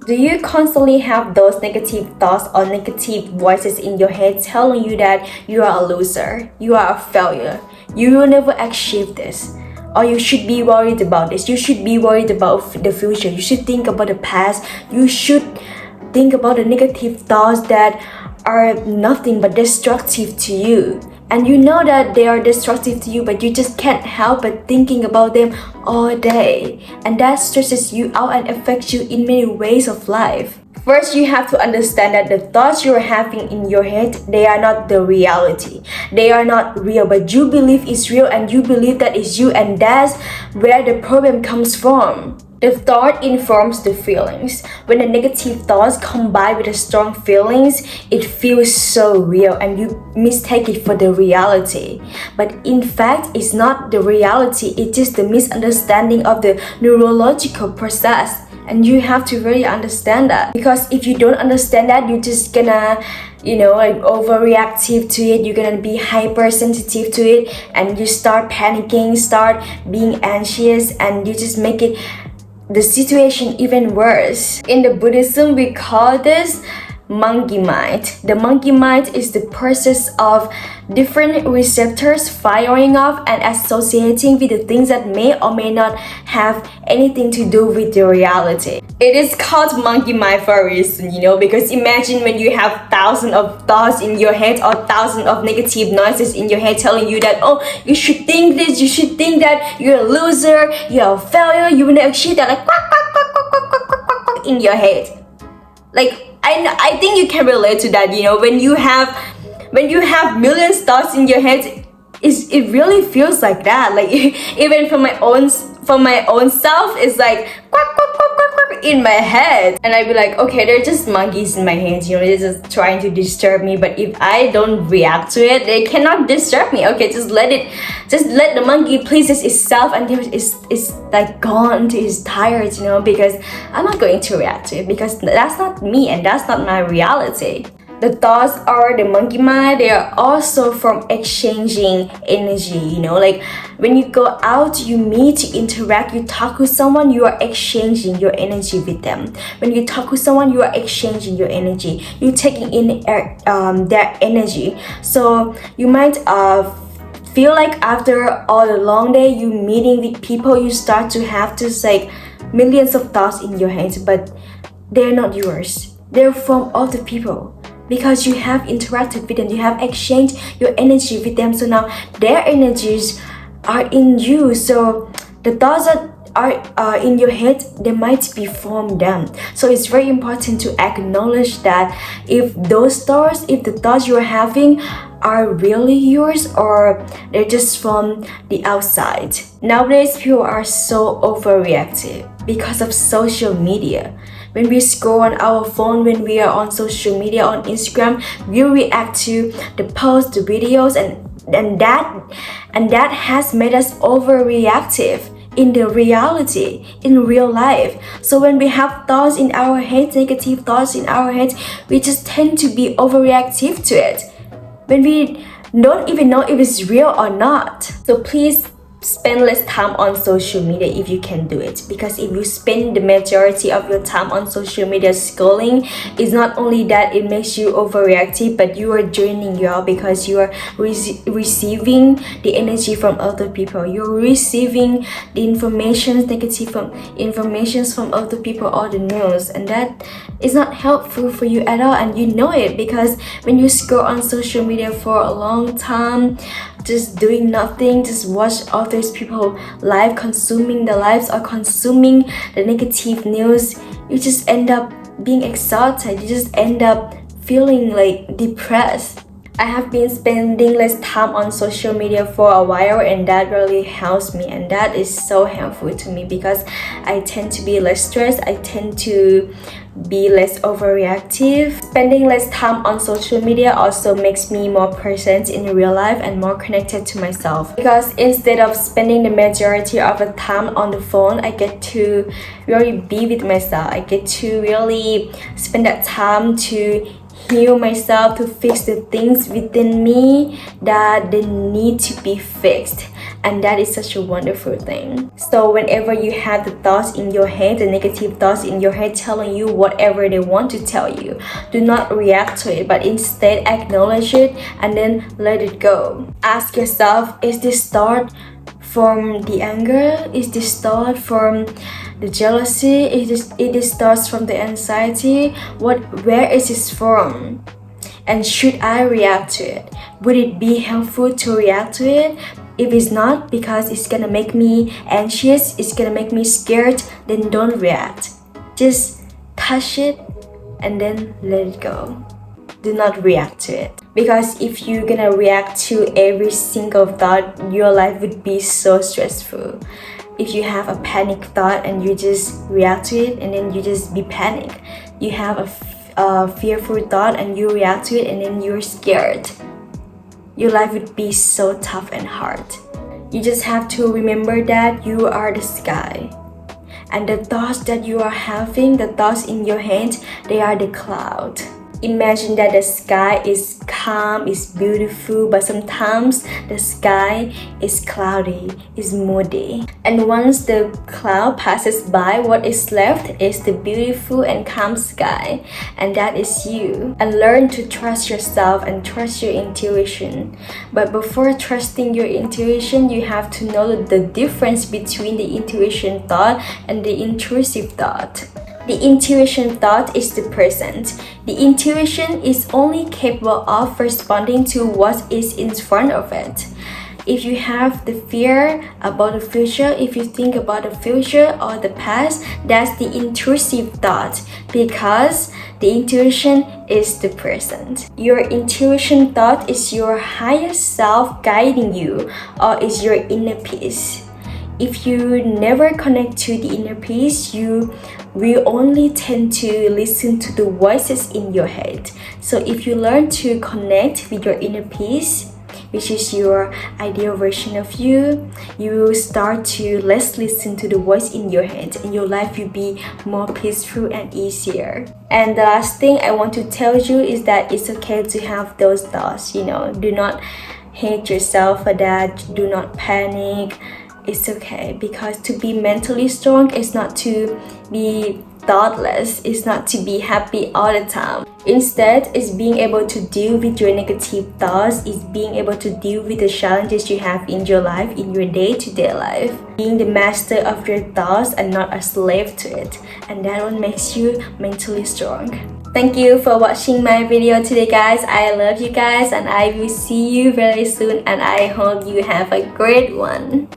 Do you constantly have those negative thoughts or negative voices in your head telling you that you are a loser, you are a failure, you will never achieve this, or you should be worried about this, you should be worried about the future, you should think about the past, you should think about the negative thoughts that are nothing but destructive to you? And you know that they are destructive to you, but you just can't help but thinking about them all day. And that stresses you out and affects you in many ways of life. First, you have to understand that the thoughts you're having in your head, they are not the reality. They are not real, but you believe it's real and you believe that it's you, and that's where the problem comes from. The thought informs the feelings. When the negative thoughts combine with the strong feelings, it feels so real and you mistake it for the reality. But in fact, it's not the reality, it's just the misunderstanding of the neurological process. And you have to really understand that. Because if you don't understand that, you're just gonna overreactive to it, you're gonna be hypersensitive to it, and you start panicking, start being anxious, and you just make it the situation even worse. In the Buddhism, we call this monkey mind. The monkey mind is the process of different receptors firing off and associating with the things that may or may not have anything to do with the reality. It is called monkey mind for a reason, because imagine when you have thousands of thoughts in your head or thousands of negative noises in your head telling you that, oh, you should think this, you should think that, you're a loser, you're a failure, you will never achieve that, like quack, quack, quack, quack, quack, quack, quack, quack, in your head. Like, I think you can relate to that, when you have millions thoughts in your head, it really feels like that. Like, even for my own self, it's like quack, quack, quack, quack, quack in my head, and I'd be like, okay, they're just monkeys in my head, they're just trying to disturb me, but if I don't react to it, they cannot disturb me. Okay, just let the monkey pleases itself until it's like gone, until it's tired, because I'm not going to react to it, because that's not me and that's not my reality. The thoughts are the monkey mind. They are also from exchanging energy, like when you go out, you meet, you interact, you talk with someone, you are exchanging your energy with them. When you talk with someone, you are exchanging your energy. You're taking in their energy. So you might feel like after all the long day, you meeting with people, you start to have just like millions of thoughts in your head, but they're not yours. They're from other people. Because you have interacted with them, you have exchanged your energy with them, so now their energies are in you. So the thoughts that are in your head, they might be from them. So it's very important to acknowledge that if the thoughts you're having are really yours or they're just from the outside. Nowadays, people are so overreactive because of social media. When we scroll on our phone, when we are on social media, on Instagram, we react to the posts, the videos, and that has made us overreactive in the reality, in real life. So when we have thoughts in our heads, negative thoughts in our heads, we just tend to be overreactive to it when we don't even know if it's real or not. So please spend less time on social media if you can do it, because if you spend the majority of your time on social media scrolling, it's not only that it makes you overreactive, but you are draining you out, because you are receiving the energy from other people, you're receiving the negative information from other people, all the news, and that is not helpful for you at all, and you know it, because when you scroll on social media for a long time, just doing nothing, just watch others people live, consuming the lives or consuming the negative news, you just end up being exhausted, you just end up feeling like depressed. I have been spending less time on social media for a while, and that really helps me, and that is so helpful to me, because I tend to be less stressed, I tend to be less overreactive. Spending less time on social media also makes me more present in real life and more connected to myself, because instead of spending the majority of the time on the phone, I get to really be with myself. I get to really spend that time to heal myself, to fix the things within me that they need to be fixed. and that is such a wonderful thing. So whenever you have the thoughts in your head, the negative thoughts in your head telling you whatever they want to tell you, do not react to it, but instead acknowledge it and then let it go. Ask yourself, is this thought from the anger? Is this thought from the jealousy? Is this thoughts from the anxiety? Where is this from? And should I react to it? Would it be helpful to react to it? If it's not, because it's gonna make me anxious, it's gonna make me scared, then don't react. Just touch it and then let it go. Do not react to it. Because if you're gonna react to every single thought, your life would be so stressful. If you have a panic thought and you just react to it and then you just be panicked. You have a fearful thought and you react to it and then you're scared. Your life would be so tough and hard. You just have to remember that you are the sky. And the thoughts that you are having, the thoughts in your head, they are the cloud. Imagine that the sky is calm, is beautiful, but sometimes the sky is cloudy, is moody. And once the cloud passes by, what is left is the beautiful and calm sky. And that is you. And learn to trust yourself and trust your intuition. But before trusting your intuition, you have to know the difference between the intuition thought and the intrusive thought. The intuition thought is the present. The intuition is only capable of responding to what is in front of it. If you have the fear about the future, if you think about the future or the past, that's the intrusive thought, because the intuition is the present. Your intuition thought is your higher self guiding you, or is your inner peace. If you never connect to the inner peace, you will only tend to listen to the voices in your head. So if you learn to connect with your inner peace, which is your ideal version of you, you will start to less listen to the voice in your head, and your life will be more peaceful and easier. And the last thing I want to tell you is that it's okay to have those thoughts. Do not hate yourself for that. Do not panic. It's okay, because to be mentally strong is not to be thoughtless, it's not to be happy all the time. Instead, it's being able to deal with your negative thoughts, it's being able to deal with the challenges you have in your life, in your day-to-day life. Being the master of your thoughts and not a slave to it. And that one makes you mentally strong. Thank you for watching my video today, guys. I love you guys and I will see you very soon, and I hope you have a great one.